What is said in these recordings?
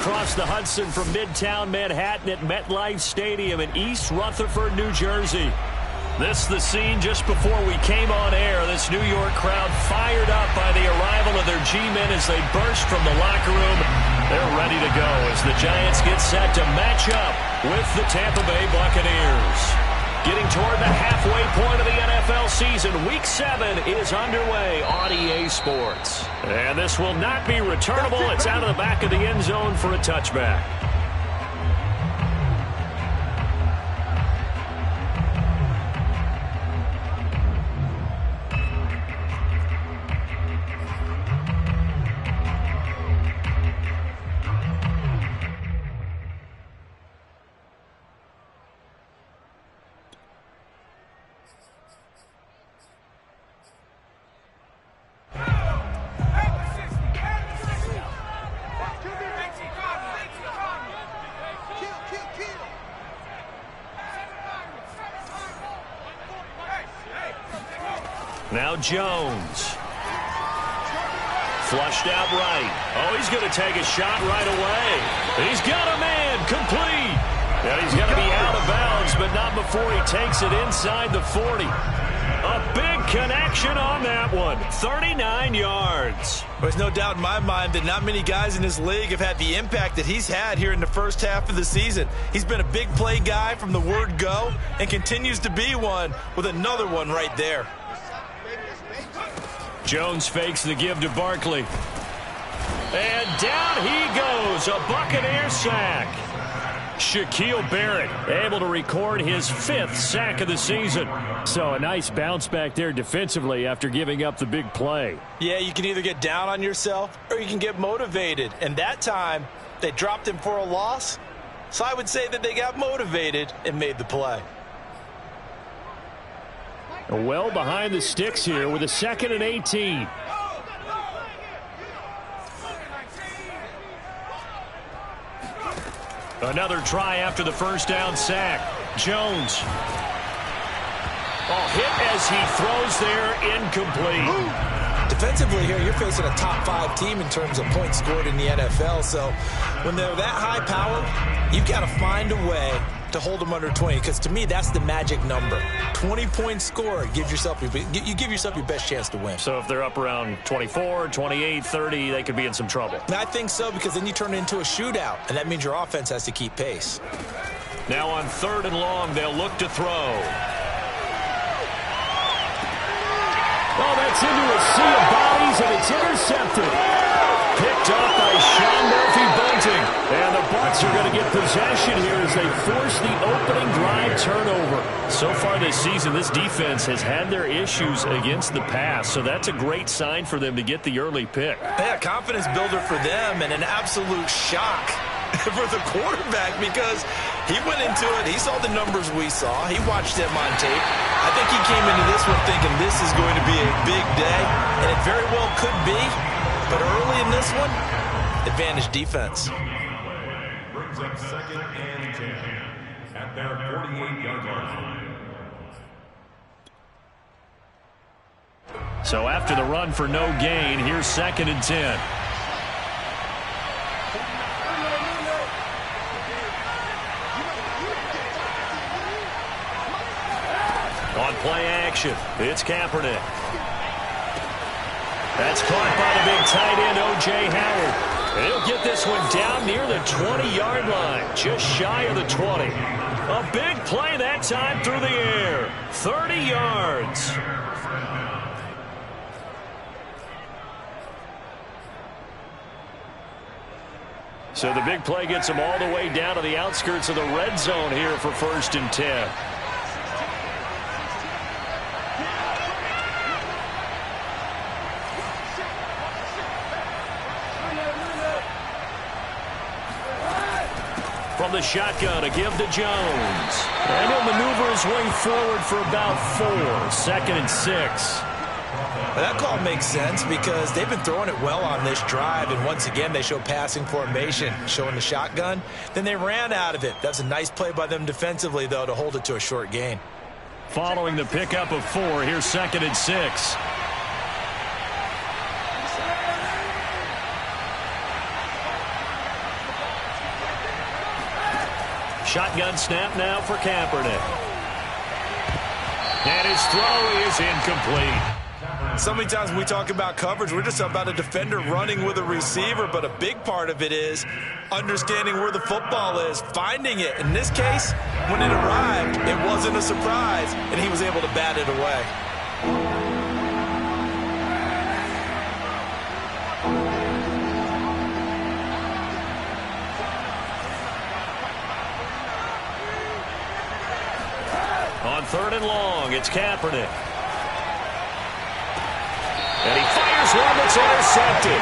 across the Hudson from Midtown Manhattan at MetLife Stadium in East Rutherford, New Jersey. This the scene just before we came on air. This New York crowd fired up by the arrival of their G-men as they burst from the locker room. They're ready to go as the Giants get set to match up with the Tampa Bay Buccaneers. Getting toward the halfway point of the NFL season, Week 7 is underway on EA Sports. And this will not be returnable. It's out of the back of the end zone for a touchback. Now Jones. Flushed out right. Oh, he's going to take a shot right away. He's got a man complete. And he's going to be out of bounds, but not before he takes it inside the 40. A big connection on that one. 39 yards. There's no doubt in my mind that not many guys in this league have had the impact that he's had here in the first half of the season. He's been a big play guy from the word go and continues to be one with another one right there. Jones fakes the give to Barkley. And down he goes. A Buccaneer sack. Shaquille Barrett able to record his 5th sack of the season. So a nice bounce back there defensively after giving up the big play. Yeah, you can either get down on yourself or you can get motivated. And that time, they dropped him for a loss. So I would say that they got motivated and made the play. Well behind the sticks here with a 2nd and 18. Another try after the first down sack. Jones. Oh, hit as he throws there, incomplete. Defensively here, you're facing a top 5 team in terms of points scored in the NFL. So when they're that high powered, you've got to find a way to hold them under 20, because to me that's the magic number. 20 points scored gives yourself you give yourself your best chance to win. So if they're up around 24, 28, 30, they could be in some trouble. And I think so, because then you turn it into a shootout, and that means your offense has to keep pace. Now on 3rd and long, they'll look to throw. Oh, that's into a sea of bodies, and it's intercepted. Picked up by Sean Murphy-Bunting. And the Bucs are going to get possession here as they force the opening drive turnover. So far this season, this defense has had their issues against the pass, so that's a great sign for them to get the early pick. Yeah, confidence builder for them, and an absolute shock for the quarterback, because he went into it, he saw the numbers we saw, he watched them on tape. I think he came into this one thinking this is going to be a big day, and it very well could be, but early in this one, advantage defense. Brings up 2nd and 10 at their 48-yard line. So after the run for no gain, here's 2nd and 10. On play action, it's Kaepernick. That's caught by the big tight end, O.J. Howard. And he'll get this one down near the 20-yard line, just shy of the 20. A big play that time through the air. 30 yards. So the big play gets them all the way down to the outskirts of the red zone here for 1st and 10. From the shotgun, a give to Jones. And he'll maneuver his way forward for about 4. 2nd and 6. That call makes sense because they've been throwing it well on this drive, and once again they show passing formation, showing the shotgun. Then they ran out of it. That's a nice play by them defensively, though, to hold it to a short gain. Following the pickup of 4, here's 2nd and 6. Shotgun snap now for Kaepernick. And his throw is incomplete. So many times when we talk about coverage, we're just about a defender running with a receiver, but a big part of it is understanding where the football is, finding it. In this case, when it arrived, it wasn't a surprise, and he was able to bat it away. On 3rd and long, it's Kaepernick. And he fires one that's intercepted.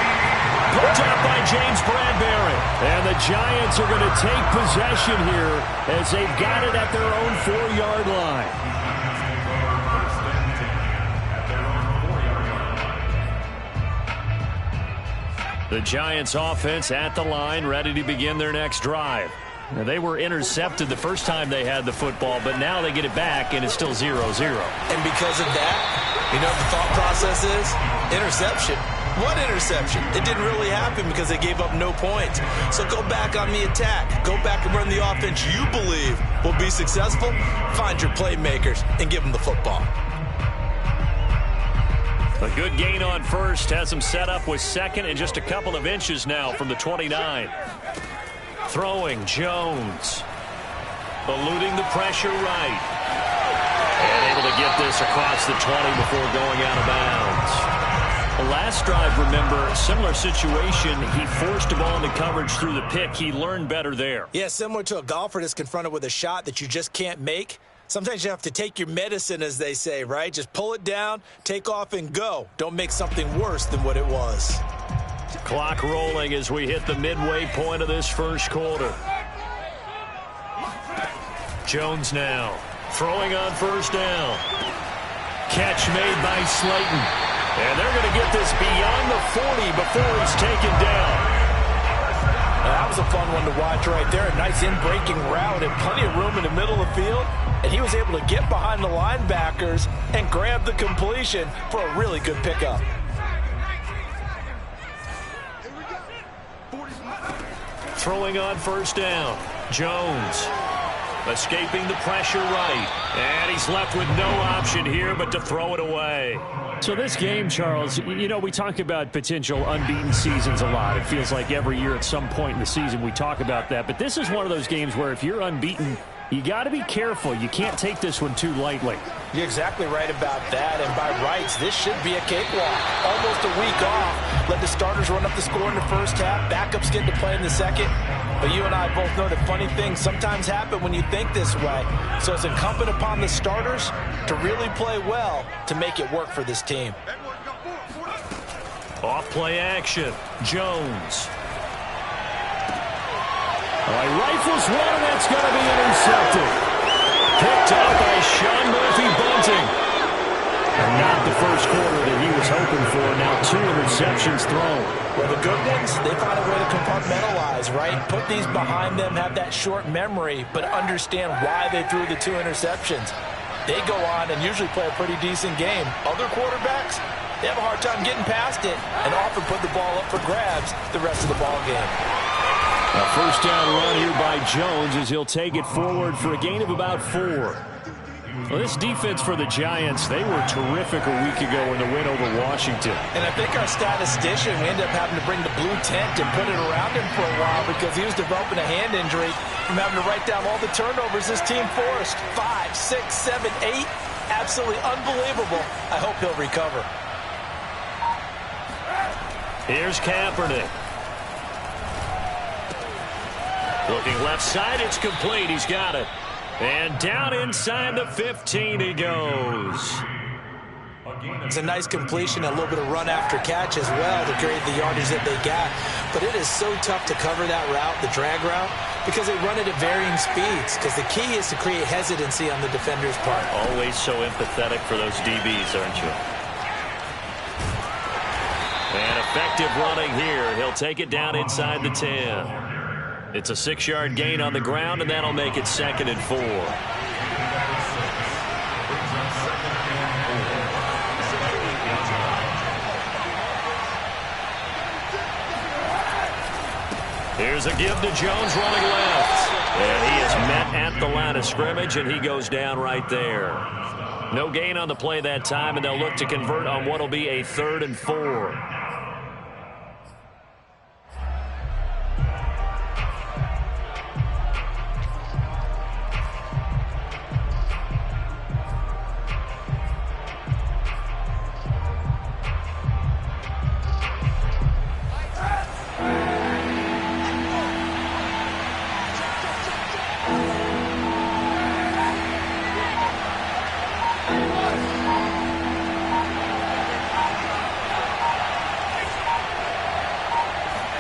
Picked up by James Bradbury. And the Giants are going to take possession here as they've got it at their own 4-yard line. The Giants offense at the line, ready to begin their next drive. Now, they were intercepted the first time they had the football, but now they get it back, and it's still 0-0. And because of that, you know what the thought process is? Interception. What interception? It didn't really happen because they gave up no points. So go back on the attack. Go back and run the offense you believe will be successful. Find your playmakers and give them the football. A good gain on first has them set up with second and just a couple of inches now from the 29. Throwing, Jones. Eluding the pressure right. And able to get this across the 20 before going out of bounds. The last drive, remember, similar situation. He forced a ball into coverage through the pick. He learned better there. Yeah, similar to a golfer that's confronted with a shot that you just can't make. Sometimes you have to take your medicine, as they say, right? Just pull it down, take off, and go. Don't make something worse than what it was. Clock rolling as we hit the midway point of this first quarter. Jones now throwing on first down. Catch made by Slayton. And they're going to get this beyond the 40 before he's taken down. That was a fun one to watch right there. A nice in-breaking route and plenty of room in the middle of the field. And he was able to get behind the linebackers and grab the completion for a really good pickup. Throwing on first down. Jones escaping the pressure right. And he's left with no option here but to throw it away. So this game, Charles, you know, we talk about potential unbeaten seasons a lot. It feels like every year at some point in the season we talk about that. But this is one of those games where if you're unbeaten, you got to be careful. You can't take this one too lightly. You're exactly right about that. And by rights, this should be a cakewalk. Almost a week off. Let the starters run up the score in the first half. Backups get to play in the second. But you and I both know that funny things sometimes happen when you think this way. So it's incumbent upon the starters to really play well to make it work for this team. Off play action. Jones. Rifles one, and that's going to be intercepted. Picked up by Sean Murphy-Bunting. And not the first quarter that he was hoping for. Now 2 interceptions thrown. Well, the good ones, they find a way to compartmentalize, right? Put these behind them, have that short memory, but understand why they threw the 2 interceptions. They go on and usually play a pretty decent game. Other quarterbacks, they have a hard time getting past it and often put the ball up for grabs the rest of the ball game. A first down run here by Jones as he'll take it forward for a gain of about 4. Well, this defense for the Giants, they were terrific a week ago in the win over Washington. And I think our statistician, we ended up having to bring the blue tent and put it around him for a while because he was developing a hand injury from having to write down all the turnovers this team forced. 5, 6, 7, 8. Absolutely unbelievable. I hope he'll recover. Here's Kaepernick. Looking left side, it's complete. He's got it. And down inside the 15 he goes. It's a nice completion, a little bit of run after catch as well to create the yardage that they got. But it is so tough to cover that route, the drag route, because they run it at varying speeds. Because the key is to create hesitancy on the defender's part. Always so empathetic for those DBs, aren't you? And effective running here. He'll take it down inside the 10. It's a 6-yard gain on the ground, and that'll make it 2nd and 4. Here's a give to Jones running left. And he is met at the line of scrimmage, and he goes down right there. No gain on the play that time, and they'll look to convert on what will be a 3rd and 4.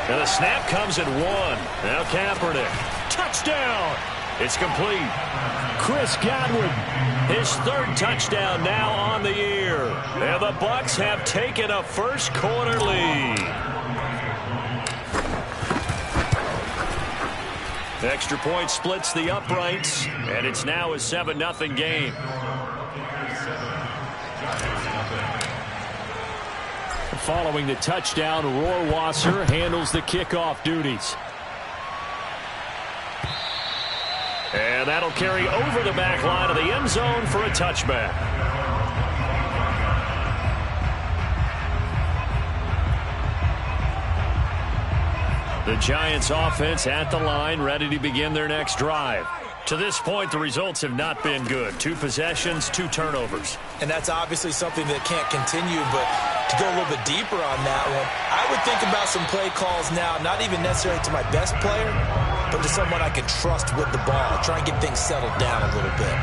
And the snap comes at 1. Now Kaepernick. Touchdown. It's complete. Chris Godwin. His 3rd touchdown now on the year. And the Bucs have taken a first-quarter lead. Extra point splits the uprights, and it's now a 7-0 game. Following the touchdown, Rohrwasser handles the kickoff duties. And that'll carry over the back line of the end zone for a touchback. The Giants offense at the line, ready to begin their next drive. To this point, the results have not been good. 2 possessions, 2 turnovers. And that's obviously something that can't continue, but to go a little bit deeper on that one, I would think about some play calls now, not even necessarily to my best player, but to someone I can trust with the ball. Try and get things settled down a little bit.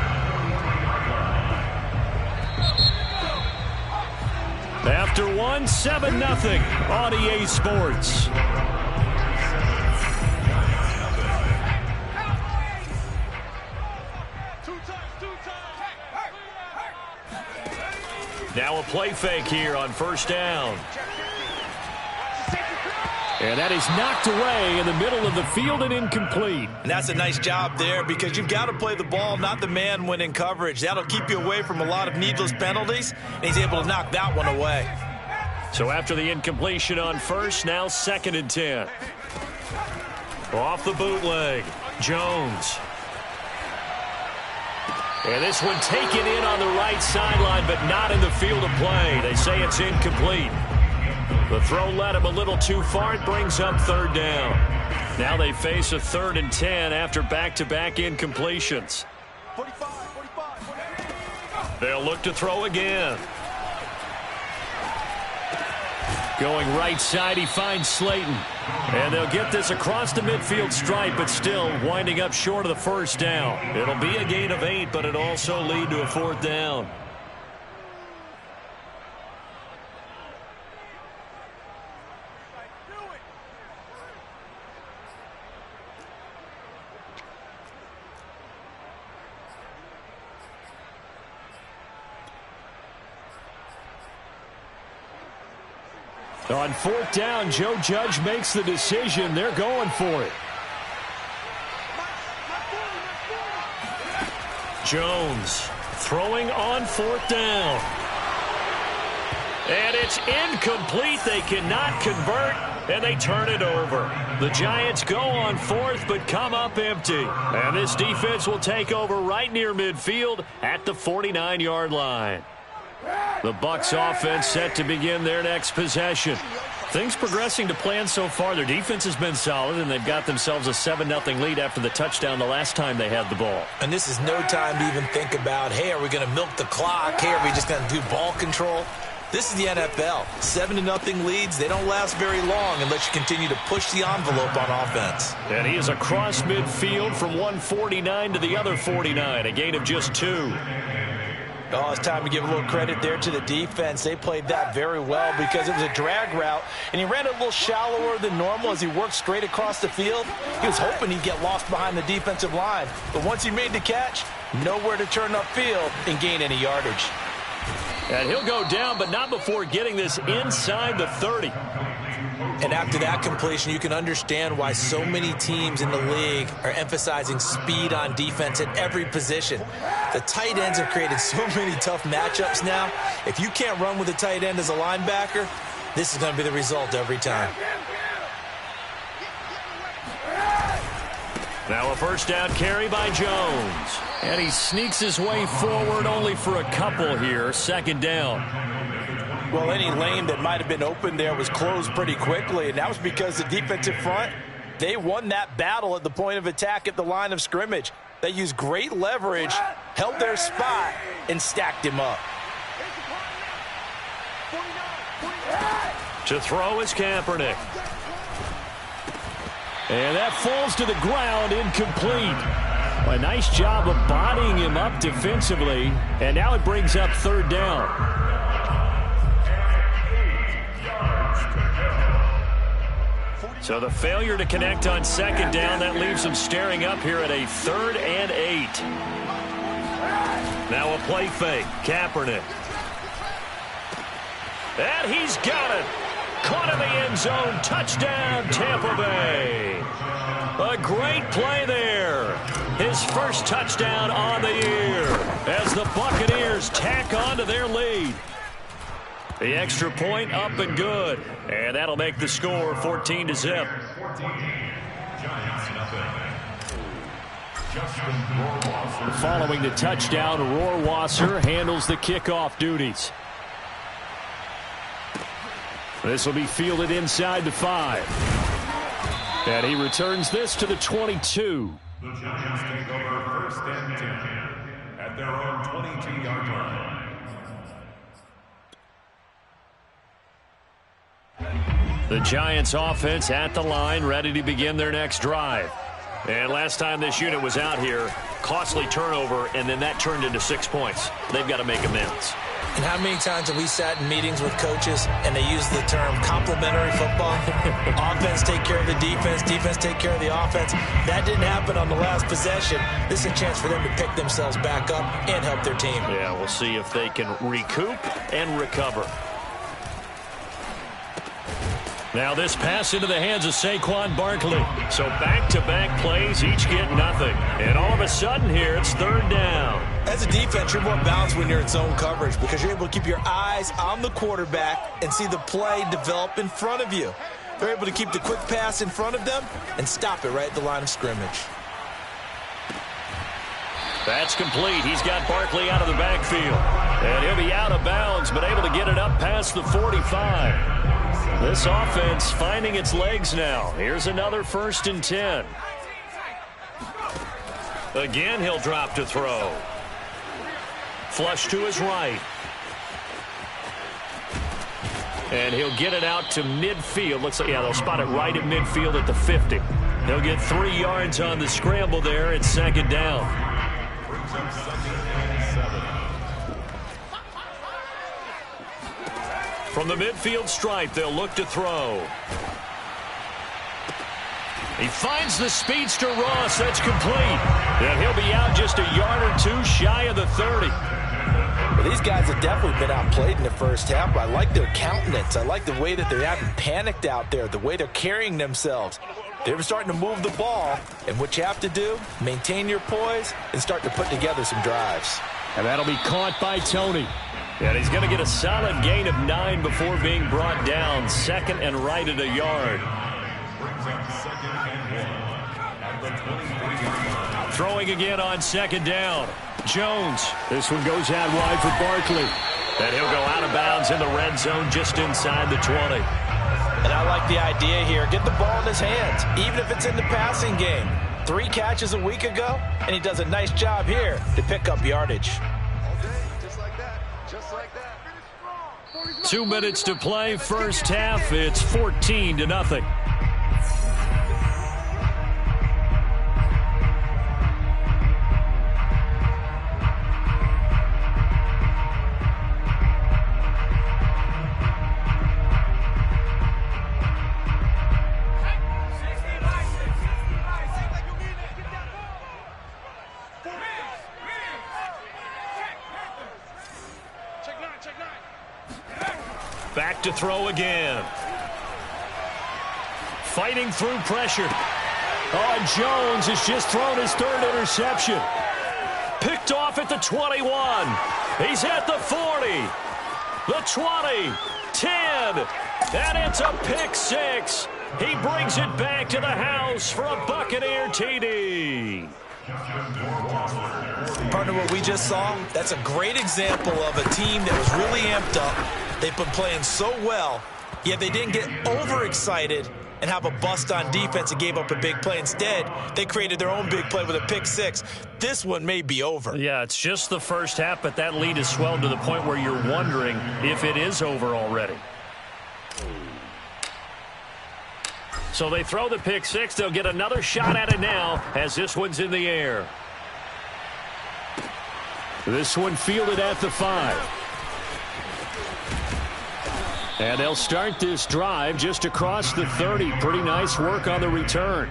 After 1, 7-0 on EA Sports. Now a play fake here on 1st down. And that is knocked away in the middle of the field and incomplete. And that's a nice job there because you've got to play the ball, not the man when in coverage. That'll keep you away from a lot of needless penalties, and he's able to knock that one away. So after the incompletion on 1st, now 2nd and 10. Off the bootleg, Jones. And this one taken in on the right sideline, but not in the field of play. They say it's incomplete. The throw led him a little too far. It brings up 3rd down. Now they face a 3rd and 10 after back-to-back incompletions. They'll look to throw again. Going right side, he finds Slayton. And they'll get this across the midfield stripe, but still winding up short of the 1st down. It'll be a gain of 8, but it'll also lead to a 4th down. On 4th down, Joe Judge makes the decision. They're going for it. Jones throwing on 4th down. And it's incomplete. They cannot convert, and they turn it over. The Giants go on 4th, but come up empty. And this defense will take over right near midfield at the 49-yard line. The Bucs offense set to begin their next possession. Things progressing to plan so far. Their defense has been solid, and they've got themselves a 7-0 lead after the touchdown the last time they had the ball. And this is no time to even think about, hey, are we going to milk the clock? Hey, are we just going to do ball control? This is the NFL. 7-0 leads, they don't last very long unless you continue to push the envelope on offense. And he is across midfield from 149 to the other 49, a gain of just 2. Oh, it's time to give a little credit there to the defense. They played that very well because it was a drag route, and he ran it a little shallower than normal as he worked straight across the field. He was hoping he'd get lost behind the defensive line, but once he made the catch, nowhere to turn upfield and gain any yardage. And he'll go down, but not before getting this inside the 30. And after that completion, you can understand why so many teams in the league are emphasizing speed on defense at every position. The tight ends have created so many tough matchups now. If you can't run with a tight end as a linebacker, this is going to be the result every time. Now a first down carry by Jones. And he sneaks his way forward only for a couple here. Second down. Well, any lane that might have been open there was closed pretty quickly, and that was because the defensive front, they won that battle at the point of attack at the line of scrimmage. They used great leverage, held their spot, and stacked him up. To throw is Kaepernick. And that falls to the ground, incomplete. A nice job of bodying him up defensively, and now it brings up third down. So the failure to connect on second down, that leaves them staring up here at a 3rd and 8. Now a play fake. Kaepernick. And he's got it. Caught in the end zone. Touchdown, Tampa Bay. A great play there. His first touchdown on the year as the Buccaneers tack on to their lead. The extra point up and good. And that'll make the score 14-0. Following the touchdown, Rohrwasser handles the kickoff duties. This will be fielded inside the 5. And he returns this to the 22. The Giants take over 1st and 10 at their own 22-yard line. The Giants offense at the line, ready to begin their next drive. And last time this unit was out here, costly turnover, and then that turned into 6 points. They've got to make amends. And how many times have we sat in meetings with coaches and they use the term complementary football? Offense take care of the defense, defense take care of the offense. That didn't happen on the last possession. This is a chance for them to pick themselves back up and help their team. Yeah, we'll see if they can recoup and recover. Now this pass into the hands of Saquon Barkley. So back-to-back plays, each get nothing. And all of a sudden here, it's 3rd down. As a defense, you're more balanced when you're in zone coverage because you're able to keep your eyes on the quarterback and see the play develop in front of you. They're able to keep the quick pass in front of them and stop it right at the line of scrimmage. That's complete. He's got Barkley out of the backfield. And he'll be out of bounds, but able to get it up past the 45. This offense finding its legs now. Here's another 1st and 10. Again, he'll drop to throw. Flush to his right. And he'll get it out to midfield. Looks like, yeah, they'll spot it right at midfield at the 50. He'll get 3 yards on the scramble there at 2nd down. From the midfield stripe, they'll look to throw. He finds the speedster Ross. That's complete. And he'll be out just a yard or 2 shy of the 30. Well, these guys have definitely been outplayed in the first half, but I like their countenance. I like the way that they haven't panicked out there, the way they're carrying themselves. They're starting to move the ball, and what you have to do, maintain your poise and start to put together some drives. And that'll be caught by Tony. And he's going to get a solid gain of 9 before being brought down. 2nd and right at a yard. Throwing again on 2nd down. Jones. This one goes out wide for Barkley. And he'll go out of bounds in the red zone just inside the 20. And I like the idea here. Get the ball in his hands, even if it's in the passing game. 3 catches a week ago, and he does a nice job here to pick up yardage. 2 minutes to play, first half. It's 14-0. Back to throw again. Fighting through pressure. Oh, and Jones has just thrown his 3rd interception. Picked off at the 21. He's at the 40. The 20. 10. And it's a pick 6. He brings it back to the house for a Buccaneer TD. Partner, what we just saw, that's a great example of a team that was really amped up. They've been playing so well, yet they didn't get overexcited and have a bust on defense and gave up a big play. Instead, they created their own big play with a pick six. This one may be over. Yeah, it's just the first half, but that lead has swelled to the point where you're wondering if it is over already. So they throw the pick six. They'll get another shot at it now as this one's in the air. This one fielded at the 5. And they'll start this drive just across the 30. Pretty nice work on the return.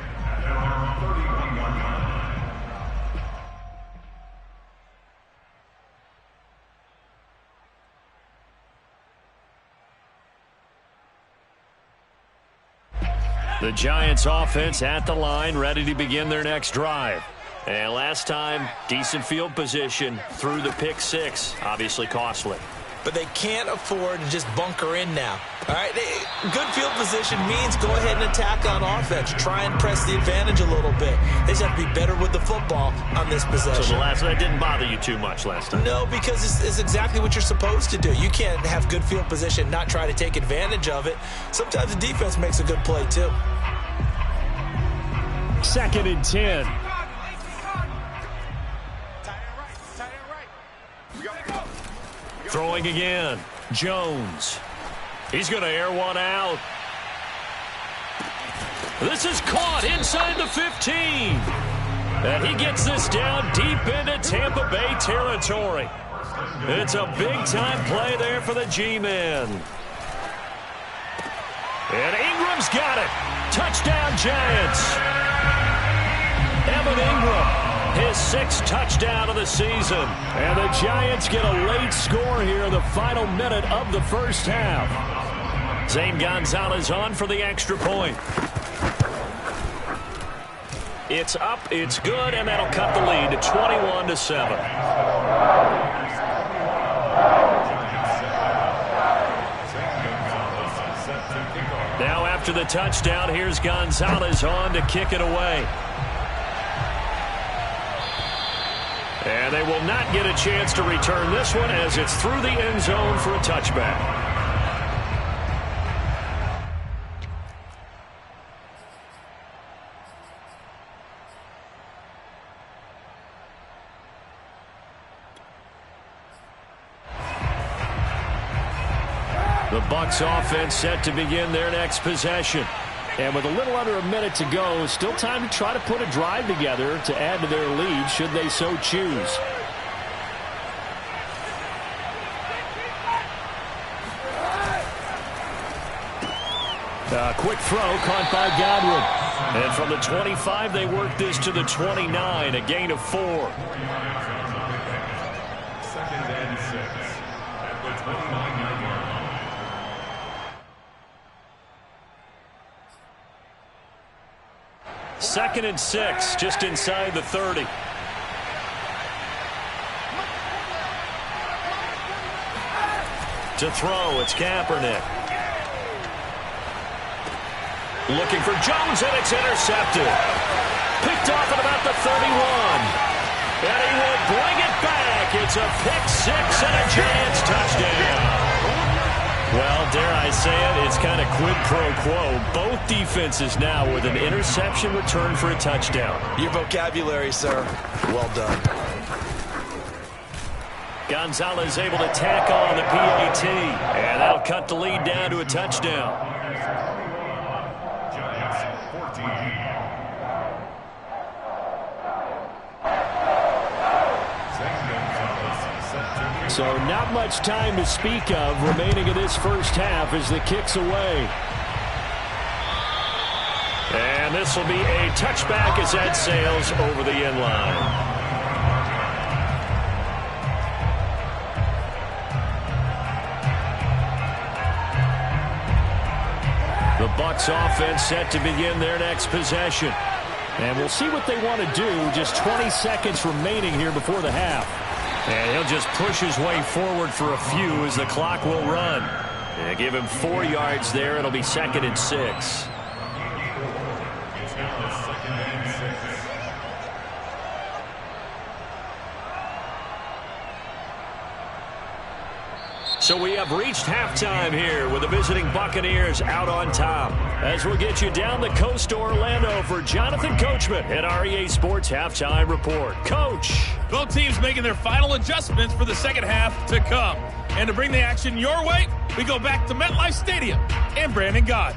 The Giants offense at the line, ready to begin their next drive. And last time, decent field position through the pick six. Obviously costly. But they can't afford to just bunker in now. All right, good field position means go ahead and attack on offense. Try and press the advantage a little bit. They just have to be better with the football on this possession. So that didn't bother you too much last time? No, because it's exactly what you're supposed to do. You can't have good field position and not try to take advantage of it. Sometimes the defense makes a good play too. 2nd and 10. Throwing again. Jones. He's going to air one out. This is caught inside the 15. And he gets this down deep into Tampa Bay territory. It's a big-time play there for the G-men. And Ingram's got it. Touchdown, Giants. Evan Ingram. His 6th touchdown of the season. And the Giants get a late score here in the final minute of the first half. Zane Gonzalez on for the extra point. It's up, it's good, and that'll cut the lead to 21-7. Now after the touchdown, here's Gonzalez on to kick it away. And they will not get a chance to return this one as it's through the end zone for a touchback. The Bucs offense set to begin their next possession. And with a little under a minute to go, still time to try to put a drive together to add to their lead should they so choose. A quick throw caught by Godwin. And from the 25, they work this to the 29, a gain of 4. 2nd and 6 at the 29-yard line. Second and 6, just inside the 30. To throw, it's Kaepernick. Looking for Jones, and it's intercepted. Picked off at about the 31. And he will bring it back. It's a pick six and a Giants touchdown. Well, dare I say it, it's kind of quid pro quo. Both defenses now with an interception return for a touchdown. Your vocabulary, sir. Well done. Gonzalez able to tack on the PAT. And that'll cut the lead down to a touchdown. Giants 14. So not much time to speak of remaining in this first half as the kick's away. And this will be a touchback as that sails over the end line. The Bucs offense set to begin their next possession. And we'll see what they want to do. Just 20 seconds remaining here before the half. And he'll just push his way forward for a few as the clock will run. And give him 4 yards there. It'll be 2nd and 6. Down to second and 6. So we have reached halftime here with the visiting Buccaneers out on top. As we'll get you down the coast to Orlando for Jonathan Coachman at REA Sports Halftime Report. Coach. Both teams making their final adjustments for the second half to come. And to bring the action your way, we go back to MetLife Stadium and Brandon Gaudin.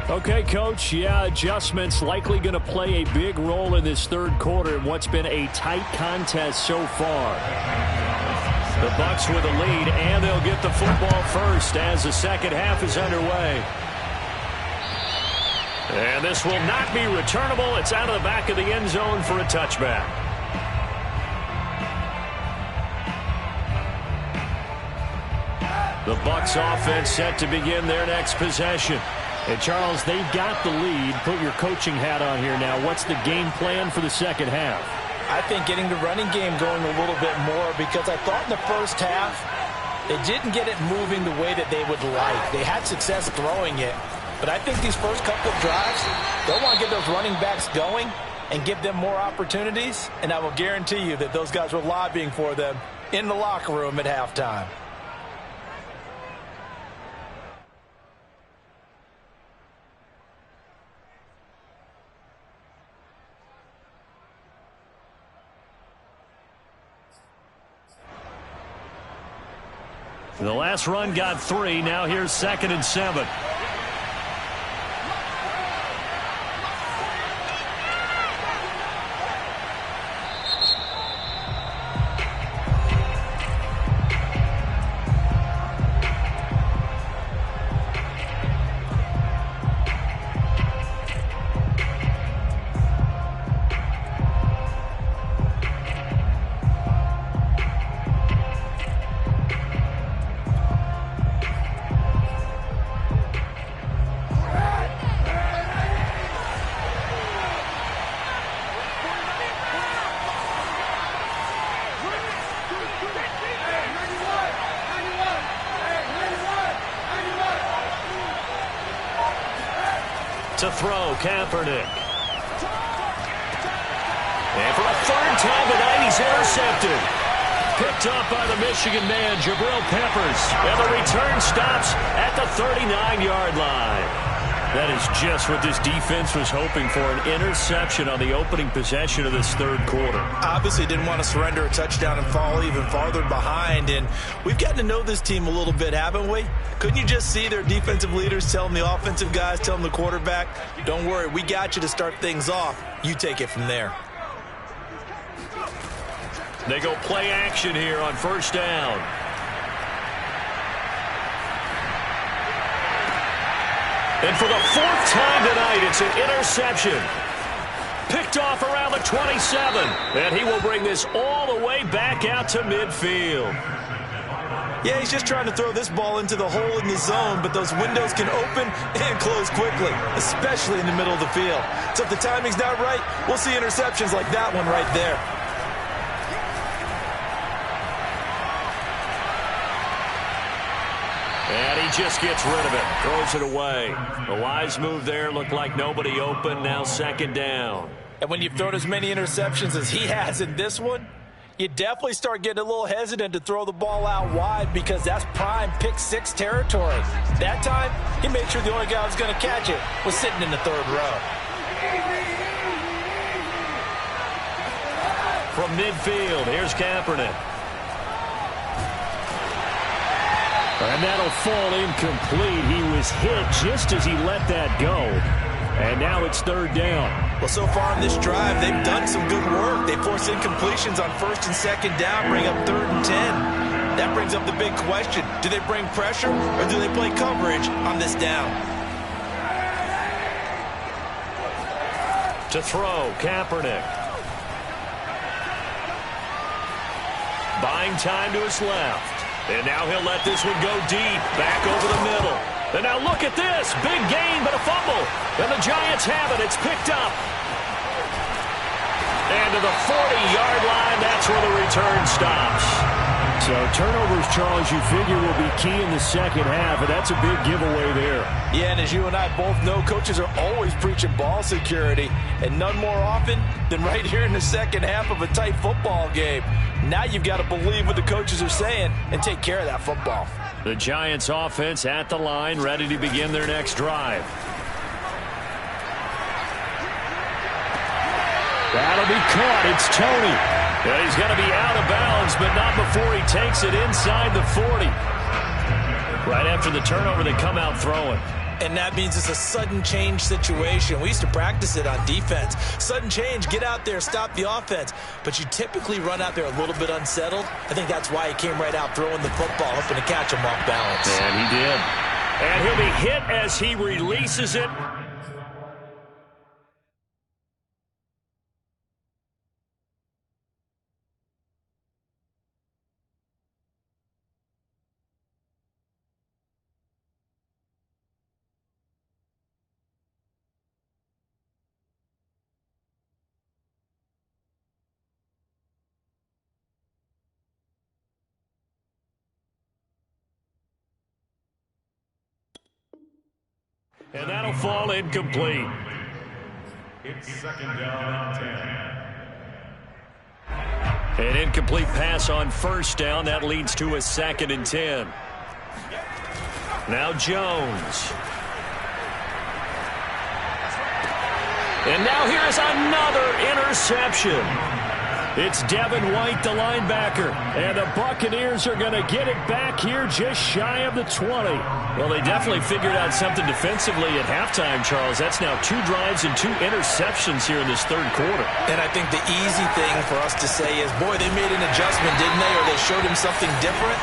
Okay, Coach, adjustments likely going to play a big role in this third quarter in what's been a tight contest so far. The Bucs with a lead, and they'll get the football first as the second half is underway. And this will not be returnable. It's out of the back of the end zone for a touchback. The Bucs offense set to begin their next possession. And, Charles, they've got the lead. Put your coaching hat on here now. What's the game plan for the second half? I think getting the running game going a little bit more, because I thought in the first half they didn't get it moving the way that they would like. They had success throwing it, but I think these first couple of drives, they'll want to get those running backs going and give them more opportunities, and I will guarantee you that those guys were lobbying for them in the locker room at halftime. The last run got 3. Now here's 2nd and 7. To throw, Kaepernick. And for a third time tonight, he's intercepted. Picked up by the Michigan man, Jabril Peppers. And the return stops at the 39-yard line. That is just what this defense was hoping for, an interception on the opening possession of this third quarter. Obviously didn't want to surrender a touchdown and fall even farther behind, and we've gotten to know this team a little bit, haven't we? Couldn't you just see their defensive leaders telling the offensive guys, telling the quarterback, don't worry, we got you to start things off. You take it from there. They go play action here on first down. And for the 4th time tonight, it's an interception. Picked off around the 27. And he will bring this all the way back out to midfield. Yeah, he's just trying to throw this ball into the hole in the zone, but those windows can open and close quickly, especially in the middle of the field. So if the timing's not right, we'll see interceptions like that one right there. And he just gets rid of it, throws it away. The wise move there, looked like nobody open, now 2nd down. And when you've thrown as many interceptions as he has in this one, you definitely start getting a little hesitant to throw the ball out wide, because that's prime pick 6 territory. That time, he made sure the only guy who was going to catch it was sitting in the 3rd row. From midfield, here's Kaepernick. And that'll fall incomplete. He was hit just as he let that go. And now it's 3rd down. Well, so far in this drive, they've done some good work. They force incompletions on 1st and 2nd down, bring up 3rd and 10. That brings up the big question. Do they bring pressure, or do they play coverage on this down? To throw, Kaepernick. Buying time to his left. And now he'll let this one go deep, back over the middle. And now look at this, big gain, but a fumble. And the Giants have it, it's picked up. And to the 40-yard line, that's where the return stops. So turnovers, Charles, you figure will be key in the second half, and that's a big giveaway there. Yeah, and as you and I both know, coaches are always preaching ball security, and none more often than right here in the second half of a tight football game. Now you've got to believe what the coaches are saying and take care of that football. The Giants offense at the line, ready to begin their next drive. That'll be caught. It's Tony. And he's going to be out of bounds, but not before he takes it inside the 40. Right after the turnover, they come out throwing. And that means it's a sudden change situation. We used to practice it on defense. Sudden change, get out there, stop the offense. But you typically run out there a little bit unsettled. I think that's why he came right out throwing the football, hoping to catch him off balance. And he did. And he'll be hit as he releases it. And that'll fall incomplete. It's second down and 10. An incomplete pass on first down. That leads to a 2nd and 10. Now Jones. And now here's another interception. It's Devin White, the linebacker. And the Buccaneers are going to get it back here just shy of the 20. Well, they definitely figured out something defensively at halftime, Charles. That's now 2 drives and 2 interceptions here in this third quarter. And I think the easy thing for us to say is, boy, they made an adjustment, didn't they? Or they showed him something different.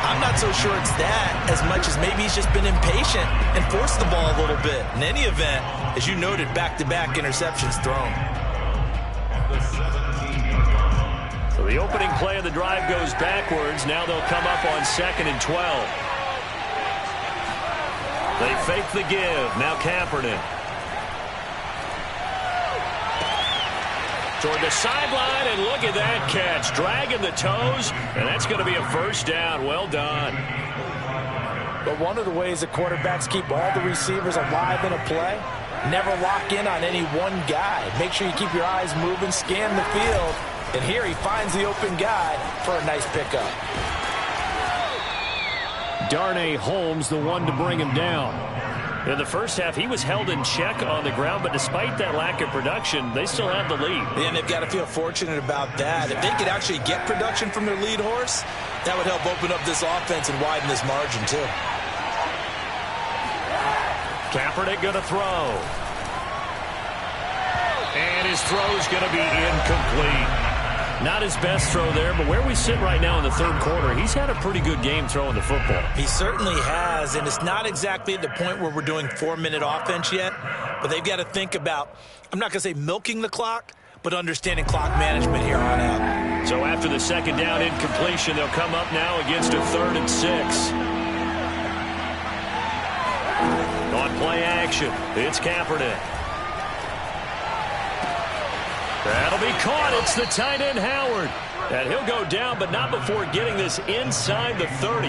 I'm not so sure it's that as much as maybe he's just been impatient and forced the ball a little bit. In any event, as you noted, back-to-back interceptions thrown. So the opening play of the drive goes backwards. Now they'll come up on 2nd and 12. They fake the give. Now Kaepernick. Toward the sideline, and look at that catch. Dragging the toes, and that's going to be a first down. Well done. But one of the ways that quarterbacks keep all the receivers alive in a play, never lock in on any one guy. Make sure you keep your eyes moving, scan the field, and here he finds the open guy for a nice pickup. Darnay Holmes, the one to bring him down. In the first half, he was held in check on the ground, but despite that lack of production, they still have the lead. And they've got to feel fortunate about that. If they could actually get production from their lead horse, that would help open up this offense and widen this margin, too. Kaepernick going to throw. And his throw is going to be incomplete. Not his best throw there, but where we sit right now in the third quarter, he's had a pretty good game throwing the football. He certainly has, and it's not exactly at the point where we're doing 4-minute offense yet, but they've got to think about, I'm not going to say milking the clock, but understanding clock management here on out. So after the second down incompletion, they'll come up now against a 3rd and 6. On play action, it's Kaepernick. That'll be caught. It's the tight end, Howard. And he'll go down, but not before getting this inside the 30.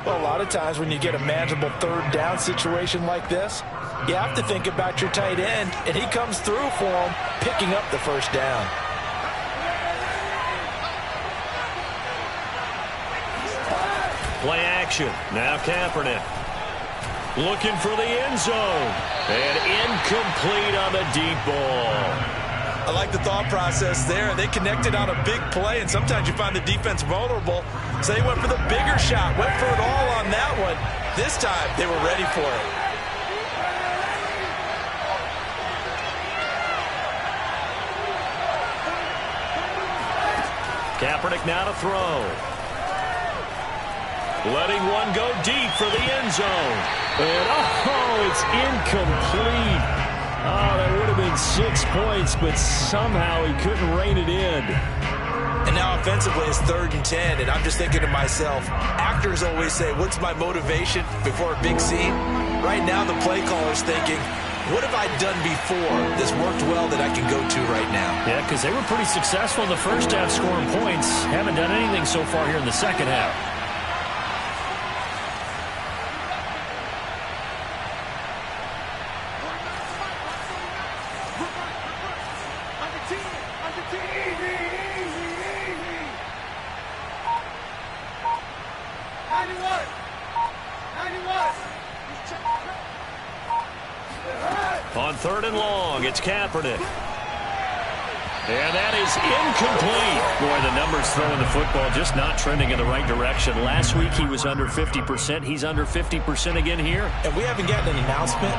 Well, a lot of times when you get a manageable 3rd down situation like this, you have to think about your tight end, and he comes through for him, picking up the first down. Play action. Now Kaepernick. Looking for the end zone. And incomplete on the deep ball. I like the thought process there. They connected on a big play, and sometimes you find the defense vulnerable. So they went for the bigger shot, went for it all on that one. This time, they were ready for it. Kaepernick now to throw. Letting one go deep for the end zone. And, oh, it's incomplete. Oh, that would have been 6 points, but somehow he couldn't rein it in. And now offensively it's 3rd and 10, and I'm just thinking to myself, actors always say, what's my motivation before a big scene? Right now the play caller's thinking, what have I done before that's worked well that I can go to right now? Yeah, because they were pretty successful in the first half scoring points. Haven't done anything so far here in the second half. On 3rd and long, it's Kaepernick. And that is incomplete. Boy, the numbers throwing the football just not trending in the right direction. Last week he was under 50%. He's under 50% again here. And we haven't gotten an announcement,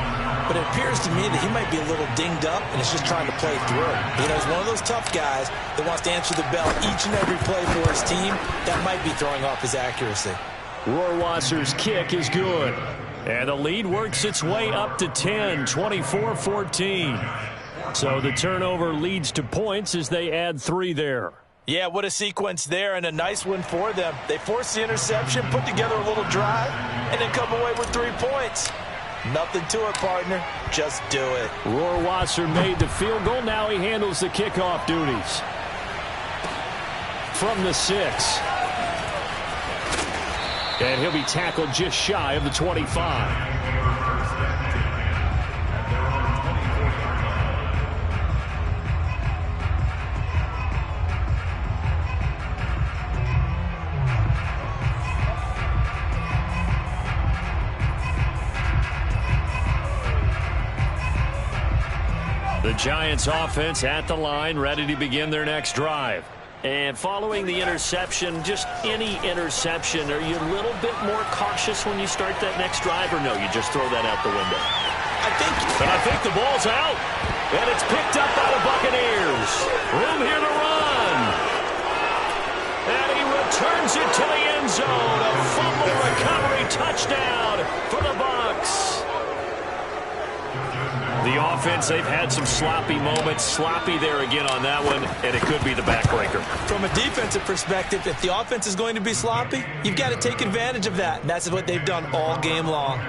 but it appears to me that he might be a little dinged up and is just trying to play through. You know, he's one of those tough guys that wants to answer the bell each and every play for his team. That might be throwing off his accuracy. Rohrwasser's kick is good. And the lead works its way up to 10, 24-14. So the turnover leads to points as they add 3 there. Yeah, what a sequence there, and a nice one for them. They force the interception, put together a little drive, and then come away with 3 points. Nothing to it, partner. Just do it. Rohrwasser made the field goal. Now he handles the kickoff duties. From the 6. And he'll be tackled just shy of the 25. The Giants offense at the line, ready to begin their next drive. And following the interception, just any interception, are you a little bit more cautious when you start that next drive, or no, you just throw that out the window? I think the ball's out, and it's picked up by the Buccaneers. Room here to run. And he returns it to the end zone. A fumble recovery touchdown for the Bucs. The offense, they've had some sloppy moments. Sloppy there again on that one, and it could be the backbreaker. From a defensive perspective, if the offense is going to be sloppy, you've got to take advantage of that, and that's what they've done all game long.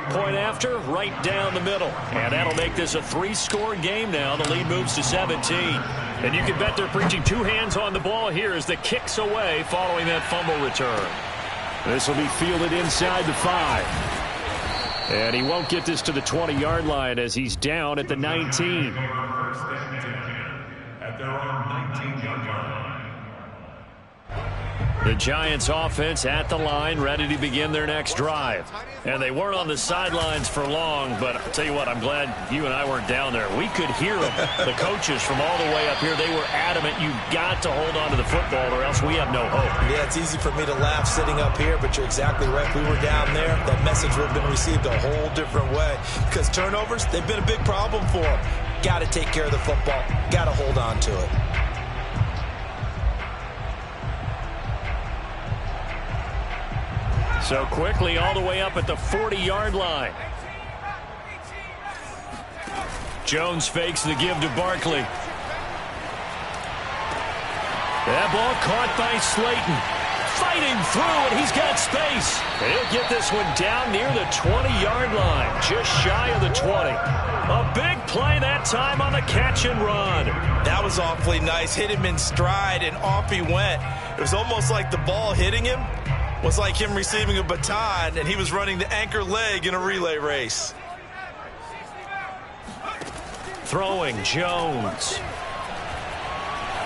Point after, right down the middle. And that'll make this a 3-score game now. The lead moves to 17. And you can bet they're preaching 2 hands on the ball here as the kick's away following that fumble return. This will be fielded inside the 5. And he won't get this to the 20-yard line as he's down at the 19. At their own 19-yard line. The Giants offense at the line, ready to begin their next drive. And they weren't on the sidelines for long, but I'll tell you what, I'm glad you and I weren't down there. We could hear them. The coaches from all the way up here, they were adamant, you've got to hold on to the football or else we have no hope. Yeah, it's easy for me to laugh sitting up here, but you're exactly right. If we were down there, that message would have been received a whole different way. Because turnovers, they've been a big problem for them. Got to take care of the football. Got to hold on to it. So quickly all the way up at the 40-yard line. Jones fakes the give to Barkley. That ball caught by Slayton. Fighting through, and he's got space. And he'll get this one down near the 20-yard line, just shy of the 20. A big play that time on the catch and run. That was awfully nice. Hit him in stride, and off he went. It was almost like the ball hitting him was like him receiving a baton, and he was running the anchor leg in a relay race. Throwing Jones.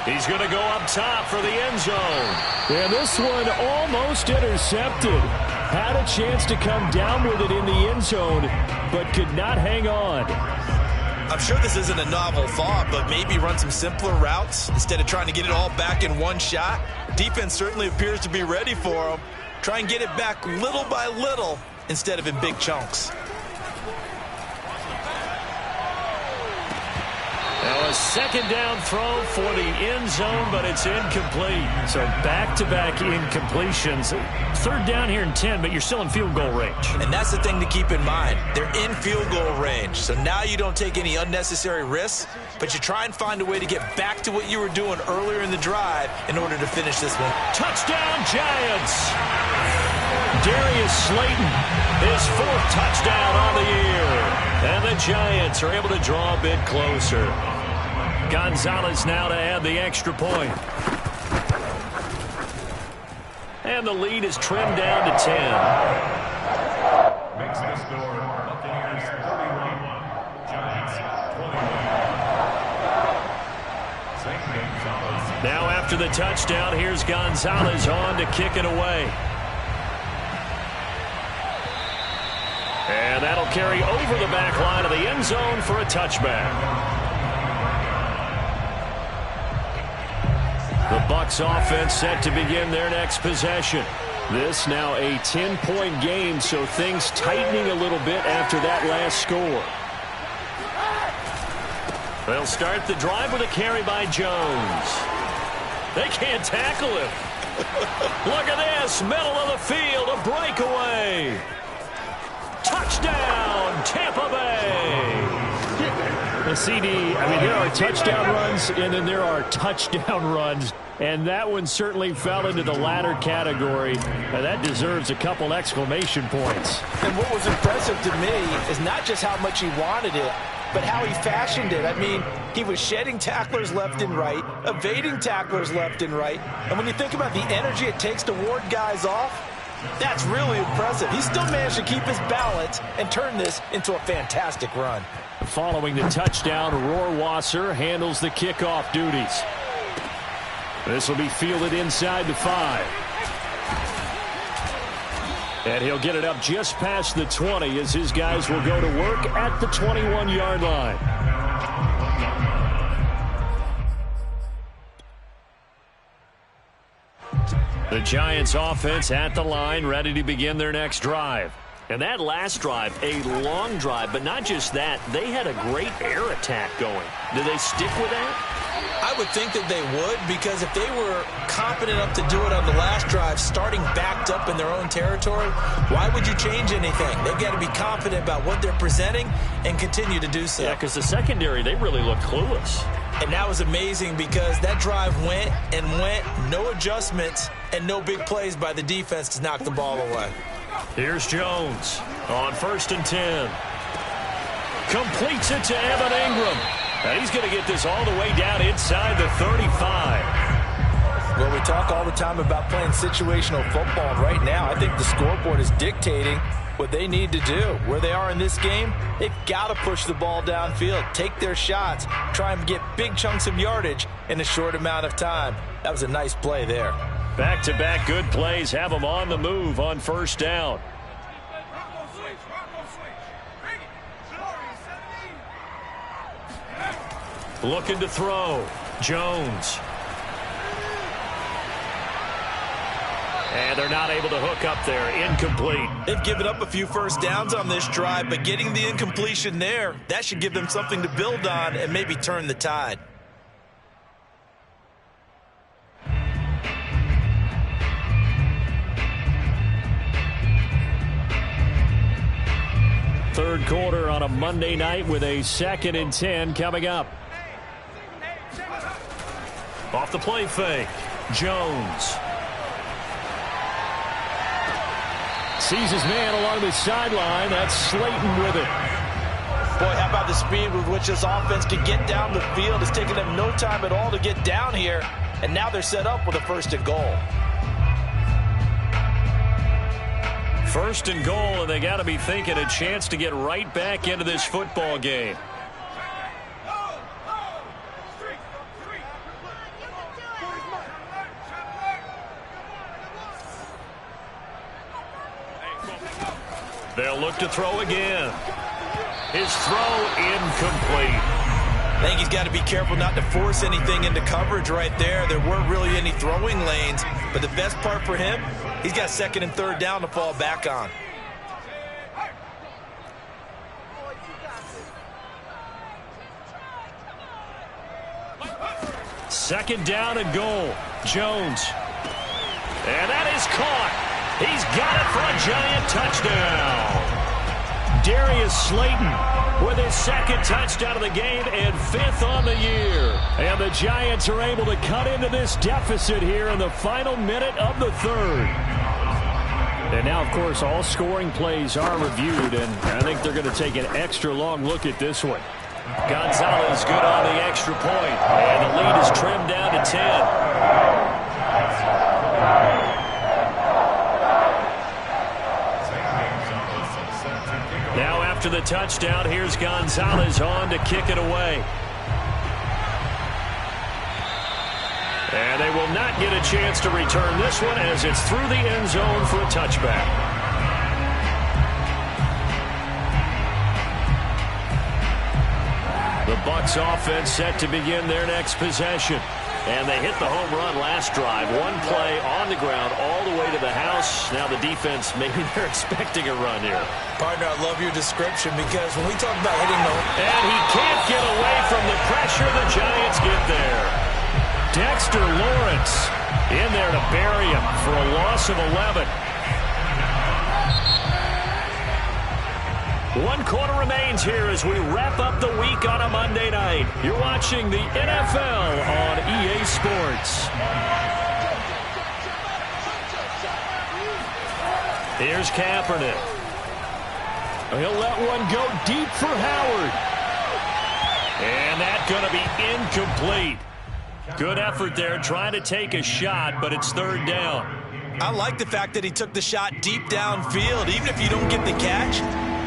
He's going to go up top for the end zone. And this one almost intercepted. Had a chance to come down with it in the end zone, but could not hang on. I'm sure this isn't a novel thought, but maybe run some simpler routes instead of trying to get it all back in one shot. Defense certainly appears to be ready for him. Try and get it back little by little instead of in big chunks. Now a second down throw for the end zone, but it's incomplete. So back-to-back incompletions. Third down here and 10, but you're still in field goal range. And that's the thing to keep in mind. They're in field goal range. So now you don't take any unnecessary risks, but you try and find a way to get back to what you were doing earlier in the drive in order to finish this one. Touchdown, Giants! Darius Slayton, his 4th touchdown on the year. And the the Giants are able to draw a bit closer. Gonzalez now to add the extra point. And the lead is trimmed down to 10. Makes the score Buccaneers 31, Giants 21. Now after the touchdown, here's Gonzalez on to kick it away. And that'll carry over the back line of the end zone for a touchback. The Bucs offense set to begin their next possession. This now a 10-point game, so things tightening a little bit after that last score. They'll start the drive with a carry by Jones. They can't tackle him. Look at this, middle of the field, a breakaway. Touchdown, Tampa Bay. The CD, I mean, there are touchdown runs, and then there are touchdown runs. And that one certainly fell into the latter category. That deserves a couple exclamation points. And what was impressive to me is not just how much he wanted it, but how he fashioned it. I mean, he was shedding tacklers left and right, evading tacklers left and right. And when you think about the energy it takes to ward guys off, that's really impressive. He still managed to keep his balance and turn this into a fantastic run. Following the touchdown, Rohrwasser handles the kickoff duties. This will be fielded inside the 5. And he'll get it up just past the 20 as his guys will go to work at the 21-yard line. The Giants offense at the line, ready to begin their next drive. And that last drive, a long drive, but not just that, they had a great air attack going. Do they stick with that? I would think that they would, because if they were confident enough to do it on the last drive, starting backed up in their own territory, why would you change anything? They've got to be confident about what they're presenting and continue to do so. Yeah, because the secondary, they really looked clueless. And that was amazing because that drive went and went, no adjustments, and no big plays by the defense to knock the ball away. Here's Jones on 1st and 10. Completes it to Evan Ingram. And he's going to get this all the way down inside the 35. Well, we talk all the time about playing situational football. Right now, I think the scoreboard is dictating what they need to do. Where they are in this game, they've got to push the ball downfield, take their shots, try and get big chunks of yardage in a short amount of time. That was a nice play there. Back-to-back good plays have them on the move on 1st down. Looking to throw. Jones. And they're not able to hook up there. Incomplete. They've given up a few first downs on this drive, but getting the incompletion there, that should give them something to build on and maybe turn the tide. Third quarter on a Monday night with a 2nd and 10 coming up. Off the play fake. Jones. Sees his man along the sideline. That's Slayton with it. Boy, how about the speed with which this offense can get down the field? It's taken them no time at all to get down here. And now they're set up with a 1st and goal. 1st and goal, and they got to be thinking a chance to get right back into this football game. They'll look to throw again. His throw incomplete. I think he's got to be careful not to force anything into coverage right there. There weren't really any throwing lanes, but the best part for him, he's got 2nd and 3rd down to fall back on. Second down and goal. Jones. And that is caught. He's got it for a Giant touchdown. Darius Slayton with his 2nd touchdown of the game and 5th on the year. And the Giants are able to cut into this deficit here in the final minute of the 3rd. And now, of course, all scoring plays are reviewed, and I think they're going to take an extra long look at this one. Gonzalez good on the extra point, and the lead is trimmed down to 10. Now after the touchdown, here's Gonzalez on to kick it away. And they will not get a chance to return this one as it's through the end zone for a touchback. The Bucs offense set to begin their next possession. And they hit the home run last drive. One play on the ground all the way to the house. Now the defense, maybe they're expecting a run here. Partner, I love your description because when we talk about hitting the home... And he can't get away from the pressure. The Giants get there. Dexter Lawrence in there to bury him for a loss of 11. 1 quarter remains here as we wrap up the week on a Monday night. You're watching the NFL on EA Sports. Here's Kaepernick. He'll let one go deep for Howard. And that's going to be incomplete. Good effort there trying to take a shot, but it's third down. I like the fact that he took the shot deep downfield. Even if you don't get the catch,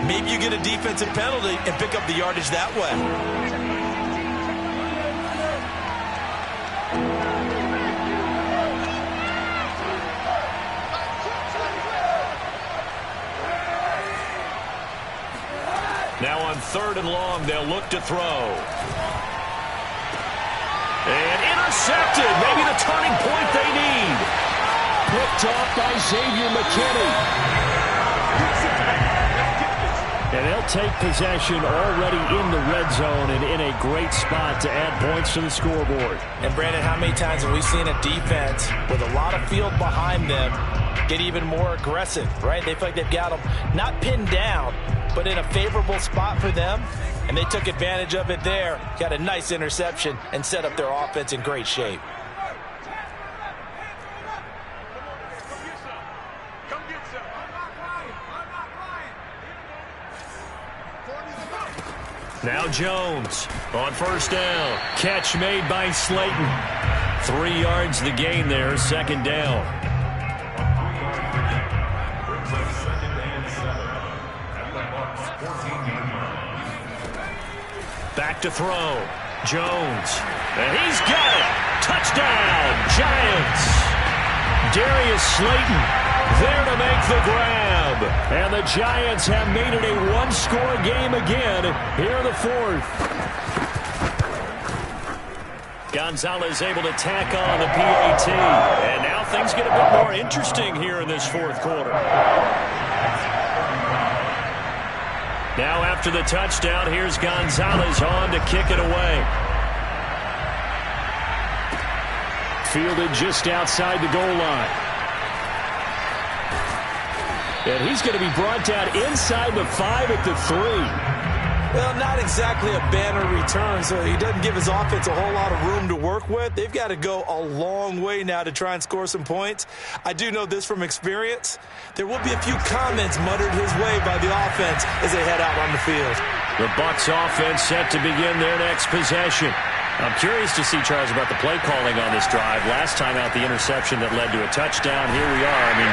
maybe you get a defensive penalty and pick up the yardage that way. Now on 3rd and long, they'll look to throw. And intercepted. Maybe the turning point they need. Picked off by Xavier McKinney. And they'll take possession already in the red zone and in a great spot to add points to the scoreboard. And, Brandon, how many times have we seen a defense with a lot of field behind them get even more aggressive, right? They feel like they've got them not pinned down, but in a favorable spot for them. And they took advantage of it there. Got a nice interception and set up their offense in great shape. Now Jones on 1st down. Catch made by Slayton. 3 yards the gain there, 2nd down. Back to throw. Jones. And he's got it. Touchdown, Giants. Darius Slayton there to make the grab. And the Giants have made it a 1-score game again here in the 4th. Gonzalez able to tack on the PAT. And now things get a bit more interesting here in this 4th quarter. Now after the touchdown, here's Gonzalez on to kick it away. Fielded just outside the goal line. And he's going to be brought down inside the 5 at the 3. Well, not exactly a banner return, so he doesn't give his offense a whole lot of room to work with. They've got to go a long way now to try and score some points. I do know this from experience. There will be a few comments muttered his way by the offense as they head out on the field. The Bucs offense set to begin their next possession. I'm curious to see, Charles, about the play calling on this drive. Last time out, the interception that led to a touchdown. Here we are. I mean,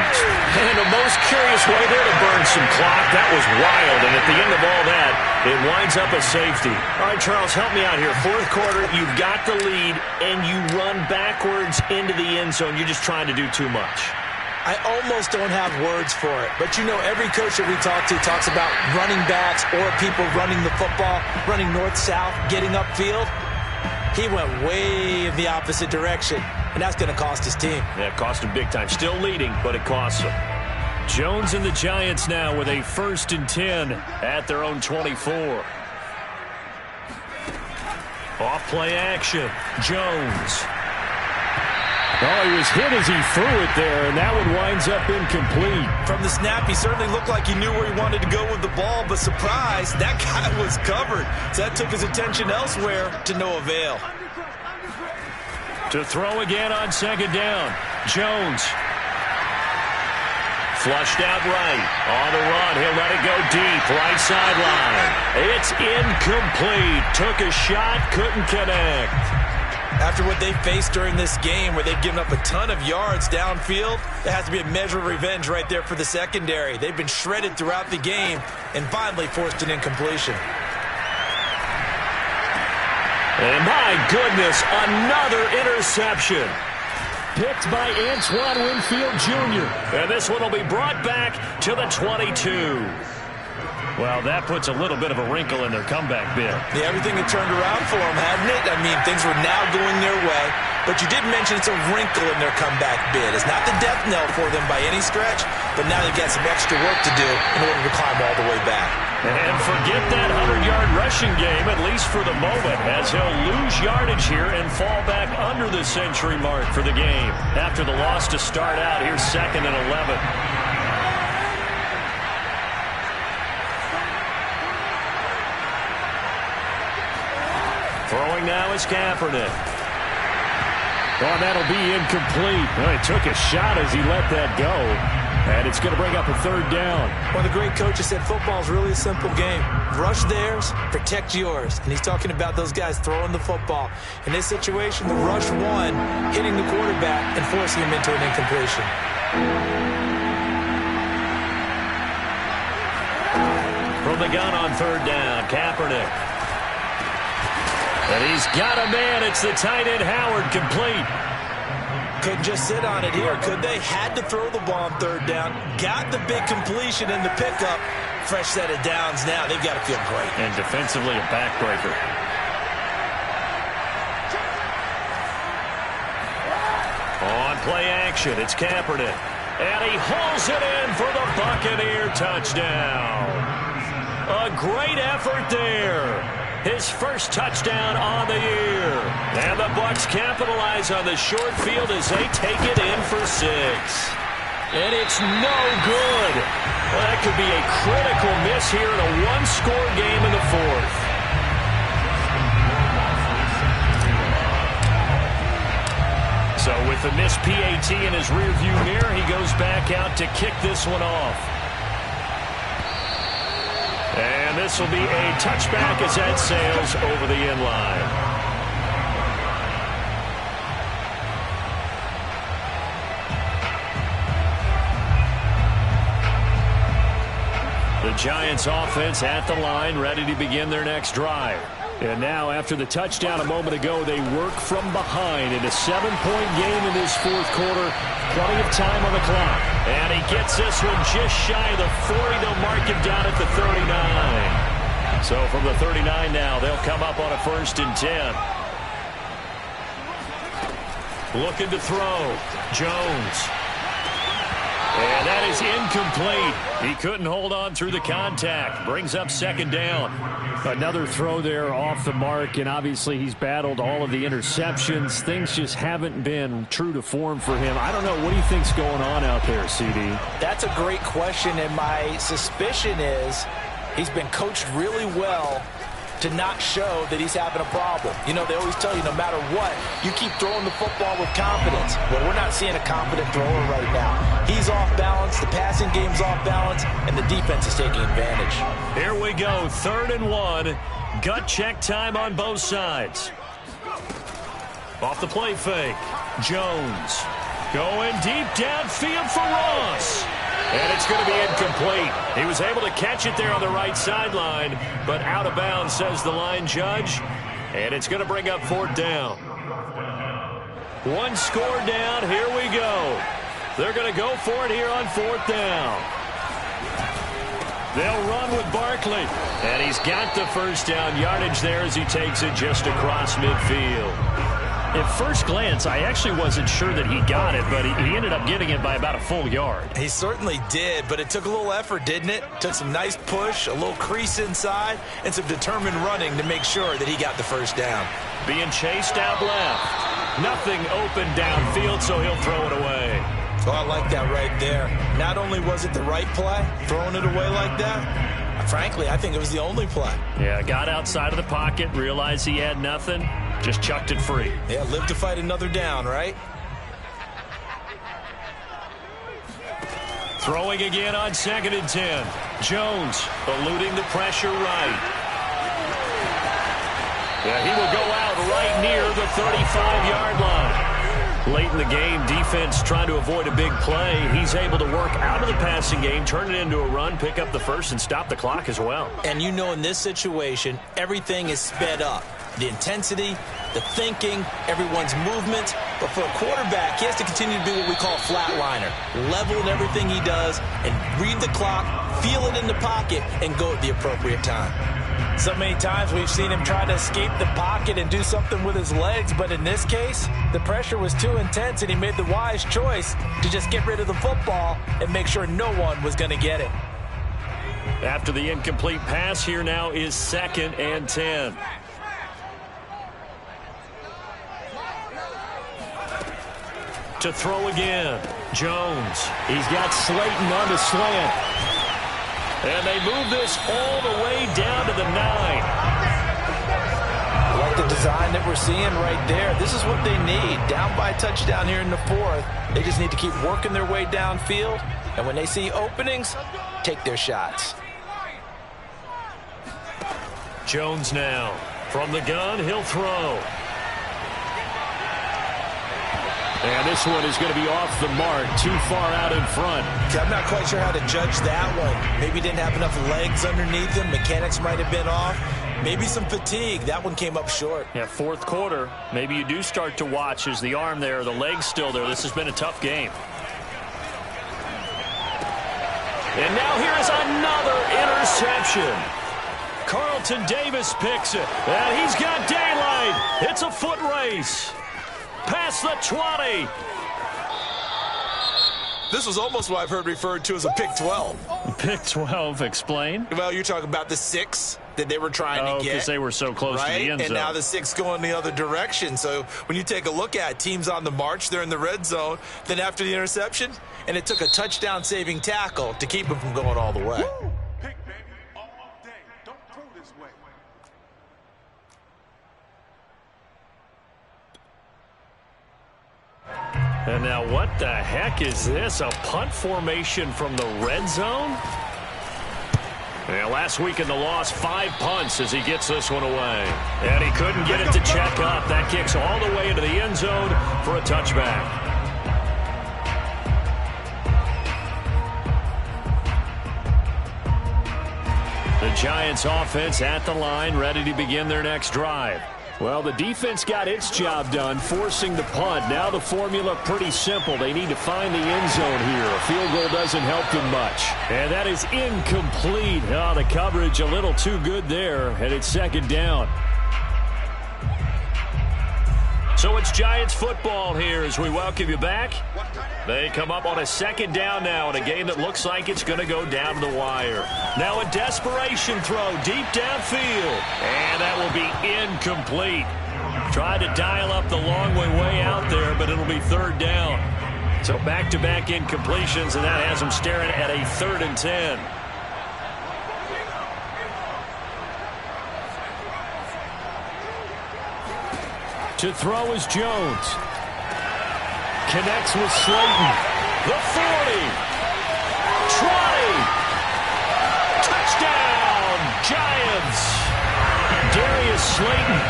in the most curious way there to burn some clock. That was wild. And at the end of all that, it winds up a safety. All right, Charles, help me out here. 4th quarter, you've got the lead, and you run backwards into the end zone. You're just trying to do too much. I almost don't have words for it. But, you know, every coach that we talk to talks about running backs or people running the football, running north-south, getting upfield. He went way in the opposite direction, and that's going to cost his team. Yeah, it cost him big time. Still leading, but it costs him. Jones and the Giants now with a 1st and 10 at their own 24. Off play action. Jones. Oh, he was hit as he threw it there, and that one winds up incomplete. From the snap, he certainly looked like he knew where he wanted to go with the ball, but surprise, that guy was covered. So that took his attention elsewhere to no avail. To throw again on 2nd down. Jones. Flushed out right. On the run. He'll let it go deep. Right sideline. It's incomplete. Took a shot. Couldn't connect. After what they faced during this game where they've given up a ton of yards downfield, there has to be a measure of revenge right there for the secondary. They've been shredded throughout the game and finally forced an incompletion. And my goodness, another interception. Picked by Antoine Winfield Jr. And this one will be brought back to the 22. Well, that puts a little bit of a wrinkle in their comeback bid. Yeah, everything had turned around for them, hadn't it? I mean, things were now going their way. But you did mention it's a wrinkle in their comeback bid. It's not the death knell for them by any stretch, but now they've got some extra work to do in order to climb all the way back. And forget that 100-yard rushing game, at least for the moment, as he'll lose yardage here and fall back under the century mark for the game. After the loss to start out, here's 2nd and 11. Throwing now is Kaepernick. Oh, that'll be incomplete. Well, he took a shot as he let that go. And it's going to bring up a 3rd down. Well, the great coach said football is really a simple game. Rush theirs, protect yours. And he's talking about those guys throwing the football. In this situation, the rush one, hitting the quarterback and forcing him into an incompletion. From the gun on 3rd down, Kaepernick. And he's got a man. It's the tight end Howard, complete. Couldn't just sit on it here, could they? Had to throw the ball on 3rd down. Got the big completion in the pickup. Fresh set of downs now. They've got to feel great. And defensively, a backbreaker. On play action, it's Kaepernick. And he hauls it in for the Buccaneer touchdown. A great effort there. His first touchdown on the year. And the Bucs capitalize on the short field as they take it in for 6. And it's no good. Well, that could be a critical miss here in a one-score game in the 4th. So with the missed PAT in his rearview mirror, he goes back out to kick this one off. And this will be a touchback as that sails over the end line. The Giants offense at the line, ready to begin their next drive. And now, after the touchdown a moment ago, they work from behind in a 7-point game in this 4th quarter. Plenty of time on the clock. And he gets this one just shy of the 40. They'll mark him down at the 39. So from the 39 now, they'll come up on a 1st and 10. Looking to throw. Jones. And that is incomplete. He couldn't hold on through the contact. Brings up 2nd down. Another throw there off the mark, and obviously he's battled all of the interceptions. Things just haven't been true to form for him. I don't know. What do you think's going on out there, CD? That's a great question, and my suspicion is he's been coached really well to not show that he's having a problem. You know, they always tell you no matter what, you keep throwing the football with confidence. Well, we're not seeing a confident thrower right now. He's off balance, the passing game's off balance, and the defense is taking advantage. Here we go, 3rd and 1. Gut check time on both sides. Off the play fake. Jones going deep downfield for Ross. And it's going to be incomplete. He was able to catch it there on the right sideline, but out of bounds, says the line judge. And it's going to bring up 4th down. 1 score down. Here we go. They're going to go for it here on 4th down. They'll run with Barkley. And he's got the 1st down yardage there as he takes it just across midfield. At first glance, I actually wasn't sure that he got it, but he ended up getting it by about a full yard. He certainly did, but it took a little effort, didn't it? Took some nice push, a little crease inside, and some determined running to make sure that he got the 1st down. Being chased out left. Nothing open downfield, so he'll throw it away. Oh, I like that right there. Not only was it the right play, throwing it away like that, frankly, I think it was the only play. Yeah, got outside of the pocket, realized he had nothing, just chucked it free. Yeah, live to fight another down, right? Throwing again on 2nd and 10. Jones eluding the pressure right. Yeah, he will go out right near the 35-yard line. Late in the game, defense trying to avoid a big play. He's able to work out of the passing game, turn it into a run, pick up the first, and stop the clock as well. And you know in this situation, everything is sped up. The intensity, the thinking, everyone's movement. But for a quarterback, he has to continue to do what we call a flatliner. Level in everything he does and read the clock, feel it in the pocket, and go at the appropriate time. So many times we've seen him try to escape the pocket and do something with his legs, but in this case, the pressure was too intense and he made the wise choice to just get rid of the football and make sure no one was going to get it. After the incomplete pass, here now is 2nd and 10. To throw again, Jones. He's got Slayton on the slant. And they move this all the way down to the 9. I like the design that we're seeing right there. This is what they need. Down by a touchdown here in the 4th. They just need to keep working their way downfield. And when they see openings, take their shots. Jones now. From the gun, he'll throw. And this one is going to be off the mark, too far out in front. I'm not quite sure how to judge that one. Maybe he didn't have enough legs underneath him. Mechanics might have been off. Maybe some fatigue. That one came up short. Yeah, 4th quarter. Maybe you do start to watch. Is the arm there, the leg's still there? This has been a tough game. And now here is another interception. Carlton Davis picks it. And he's got daylight. It's a foot race. Past the 20. This was almost what I've heard referred to as a pick 12. Pick 12, explain. Well, you're talking about the 6 that they were trying to get. Because they were so close to the end zone. And now the 6 going the other direction. So when you take a look at teams on the march, they're in the red zone. Then after the interception, and it took a touchdown-saving tackle to keep them from going all the way. Pick, baby, all day. Don't throw this way. And now what the heck is this? A punt formation from the red zone? Yeah, last week in the loss, 5 punts as he gets this one away. And he couldn't get it to check up. That kicks all the way into the end zone for a touchback. The Giants offense at the line, ready to begin their next drive. Well, the defense got its job done, forcing the punt. Now the formula pretty simple. They need to find the end zone here. A field goal doesn't help them much. And that is incomplete. Oh, the coverage a little too good there, and it's 2nd down. So it's Giants football here as we welcome you back. They come up on a 2nd down now in a game that looks like it's going to go down to the wire. Now a desperation throw deep downfield. And that will be incomplete. Tried to dial up the long way out there, but it'll be 3rd down. So back-to-back incompletions, and that has them staring at a 3rd and 10. To throw is Jones. Connects with Slayton. The 40. Trotty. Touchdown, Giants. Darius Slayton,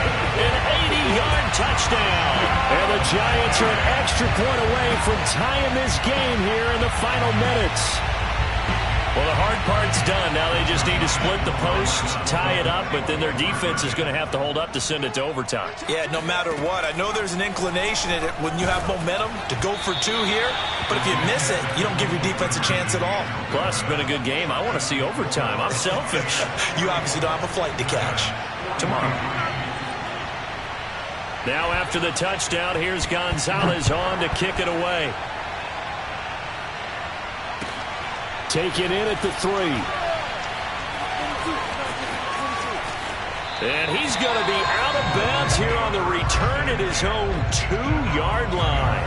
an 80-yard touchdown. And the Giants are an extra point away from tying this game here in the final minutes. Well, the hard part's done. Now they just need to split the posts, tie it up, but then their defense is going to have to hold up to send it to overtime. Yeah, no matter what. I know there's an inclination in it when you have momentum to go for 2 here, but if you miss it, you don't give your defense a chance at all. Plus, it's been a good game. I want to see overtime. I'm selfish. You obviously don't have a flight to catch. Tomorrow. Now after the touchdown, here's Gonzalez on to kick it away. Take it in at the 3. And he's going to be out of bounds here on the return at his own 2-yard line.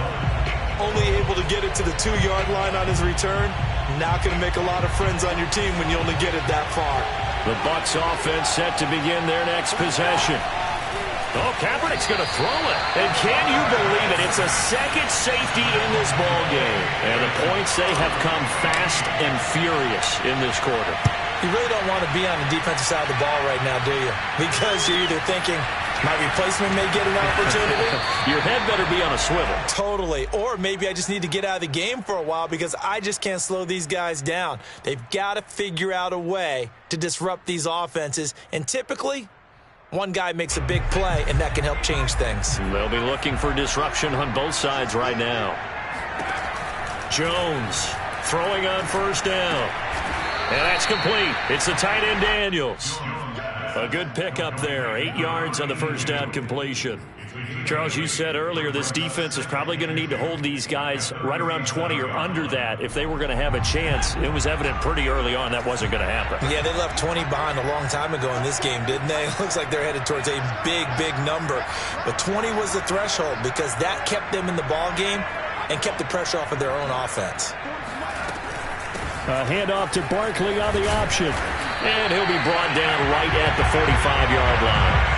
Only able to get it to the 2-yard line on his return. Not going to make a lot of friends on your team when you only get it that far. The Bucs offense set to begin their next possession. Oh, Kaepernick's going to throw it. And can you believe it? It's a second safety in this ball game. And the points, they have come fast and furious in this quarter. You really don't want to be on the defensive side of the ball right now, do you? Because you're either thinking, my replacement may get an opportunity. Your head better be on a swivel. Totally. Or maybe I just need to get out of the game for a while because I just can't slow these guys down. They've got to figure out a way to disrupt these offenses. And typically, one guy makes a big play, and that can help change things. They'll be looking for disruption on both sides right now. Jones throwing on first down. And that's complete. It's the tight end Daniels. A good pickup there. 8 yards on the first down completion. Charles, you said earlier this defense is probably going to need to hold these guys right around 20 or under that if they were going to have a chance. It was evident pretty early on that wasn't going to happen. Yeah, they left 20 behind a long time ago in this game, didn't they? It looks like they're headed towards a big, big number. But 20 was the threshold because that kept them in the ball game and kept the pressure off of their own offense. A handoff to Barkley on the option. And he'll be brought down right at the 45-yard line.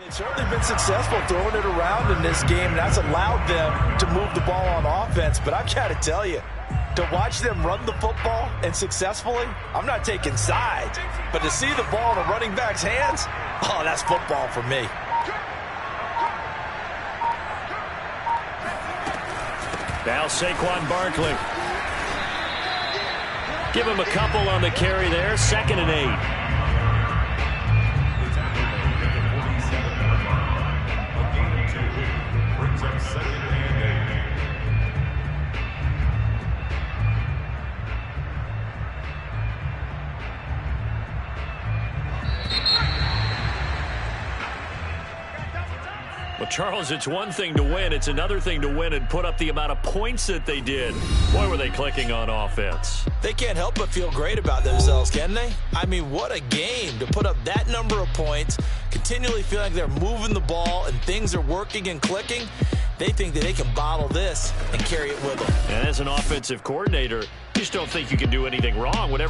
They've certainly been successful throwing it around in this game, and that's allowed them to move the ball on offense. But I've got to tell you, to watch them run the football and successfully, I'm not taking sides, but to see the ball in a running back's hands, oh, that's football for me. Now Saquon Barkley. Give him a couple on the carry there. 2nd and 8. Well, Charles, it's one thing to win. It's another thing to win and put up the amount of points that they did. Boy, were they clicking on offense. They can't help but feel great about themselves, can they? I mean, what a game to put up that number of points, continually feel like they're moving the ball and things are working and clicking. They think that they can bottle this and carry it with them. And as an offensive coordinator, you just don't think you can do anything wrong. Whatever